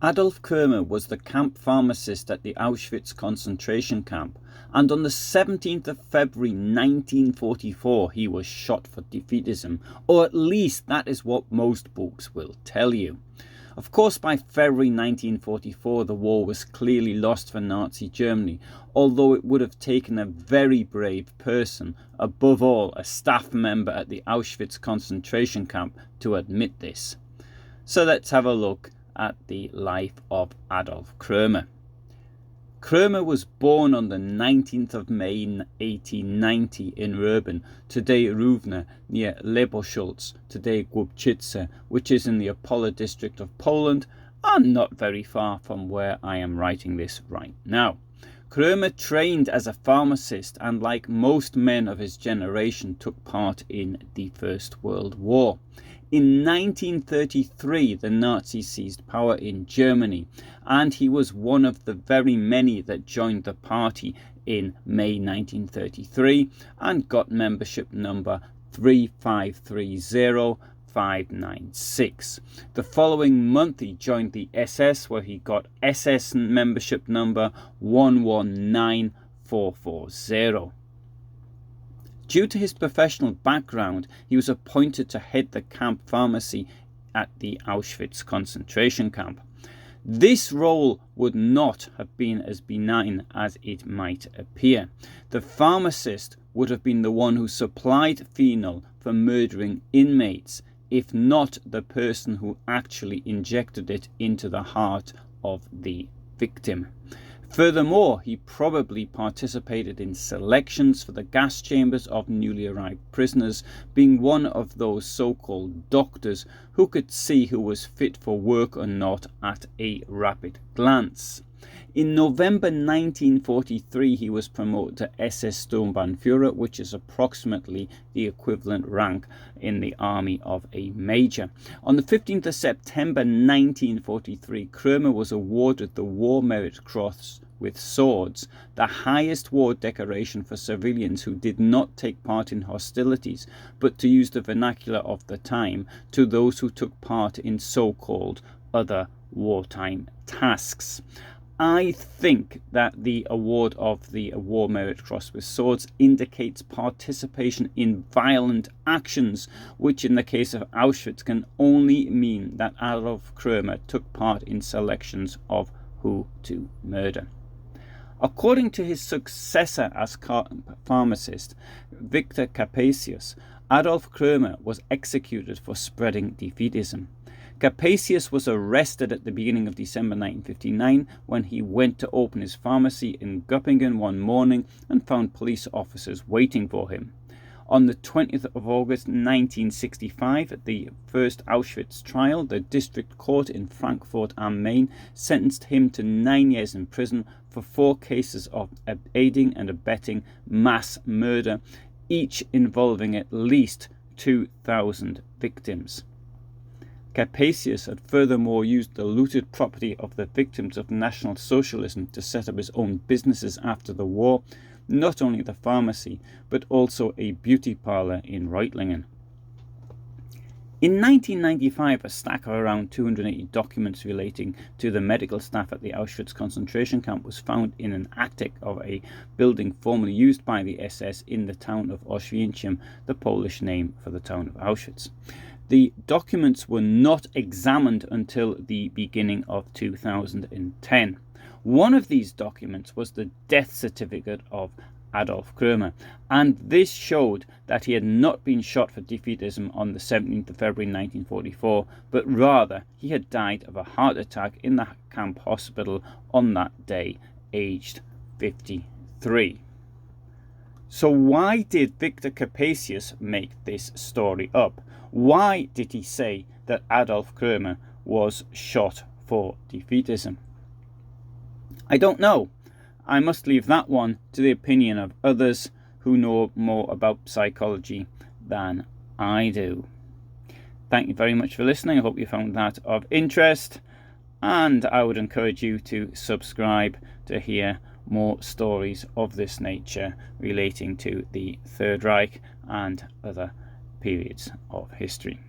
Adolf Krömer was the camp pharmacist at the Auschwitz concentration camp, and on the 17th of February 1944 he was shot for defeatism, or at least that is what most books will tell you. Of course, by February 1944 the war was clearly lost for Nazi Germany, although it would have taken a very brave person, above all a staff member at the Auschwitz concentration camp, to admit this. So let's have a look at the life of Adolf Krömer. Krömer was born on the 19th of May 1890 in Röben, today Równe, near Leboszulce, today Głubczyce, which is in the Opole district of Poland and not very far from where I am writing this right now. Krömer trained as a pharmacist and, like most men of his generation, took part in the First World War. In 1933, the Nazis seized power in Germany, and he was one of the very many that joined the party in May 1933 and got membership number 3530596. The following month he joined the SS, where he got SS membership number 119440. Due to his professional background, he was appointed to head the camp pharmacy at the Auschwitz concentration camp. This role would not have been as benign as it might appear. The pharmacist would have been the one who supplied phenol for murdering inmates, if not the person who actually injected it into the heart of the victim. Furthermore, he probably participated in selections for the gas chambers of newly arrived prisoners, being one of those so-called doctors who could see who was fit for work or not at a rapid glance. In November 1943, he was promoted to SS Sturmbannführer, which is approximately the equivalent rank in the army of a major. On the 15th of September 1943, Krömer was awarded the War Merit Cross with swords, the highest war decoration for civilians who did not take part in hostilities, but, to use the vernacular of the time, to those who took part in so-called other wartime tasks. I think that the award of the War Merit Cross with swords indicates participation in violent actions, which in the case of Auschwitz can only mean that Adolf Krömer took part in selections of who to murder. According to his successor as pharmacist, Victor Capacious, Adolf Krömer was executed for spreading defeatism. Capacious was arrested at the beginning of December 1959 when he went to open his pharmacy in Göppingen one morning and found police officers waiting for him. On the 20th of August 1965, at the first Auschwitz trial, the district court in Frankfurt am Main sentenced him to 9 years in prison for 4 cases of aiding and abetting mass murder, each involving at least 2,000 victims. Capacious had furthermore used the looted property of the victims of National Socialism to set up his own businesses after the war, not only the pharmacy, but also a beauty parlour in Reutlingen. In 1995, a stack of around 280 documents relating to the medical staff at the Auschwitz concentration camp was found in an attic of a building formerly used by the SS in the town of Oświęcim, the Polish name for the town of Auschwitz. The documents were not examined until the beginning of 2010. One of these documents was the death certificate of Adolf Krömer, and this showed that he had not been shot for defeatism on the 17th of February 1944, but rather he had died of a heart attack in the camp hospital on that day, aged 53. So why did Victor Capacious make this story up? Why did he say that Adolf Krömer was shot for defeatism? I don't know. I must leave that one to the opinion of others who know more about psychology than I do. Thank you very much for listening. I hope you found that of interest, and I would encourage you to subscribe to hear more stories of this nature relating to the Third Reich and other periods of history.